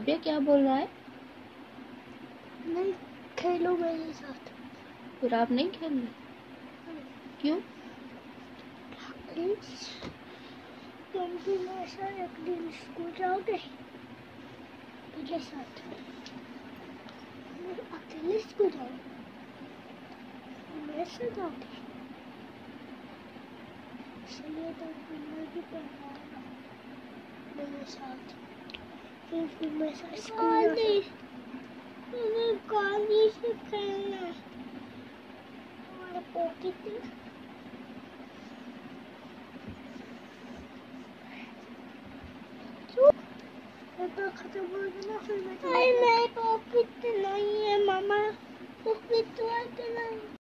राबिया क्या बोल रहा है? नहीं खेलो मेरे साथ। फिर आप नहीं खेल रहे? क्यों? तुम भी मेरे साथ एक दिन स्कूल जाओगे मेरे साथ? अकेले स्कूल जाओगे? मेरे साथ आओगे? इसलिए तो तुम्हें भी पढ़ाऊंगा मेरे साथ। फिर मेरे साथ स्कूल गाड़ी से खेलना हमारे पॉकेट में। तो खत्म हो गया ना, फिर मैं पॉकेट नहीं है मामा, पॉकेट तो नहीं।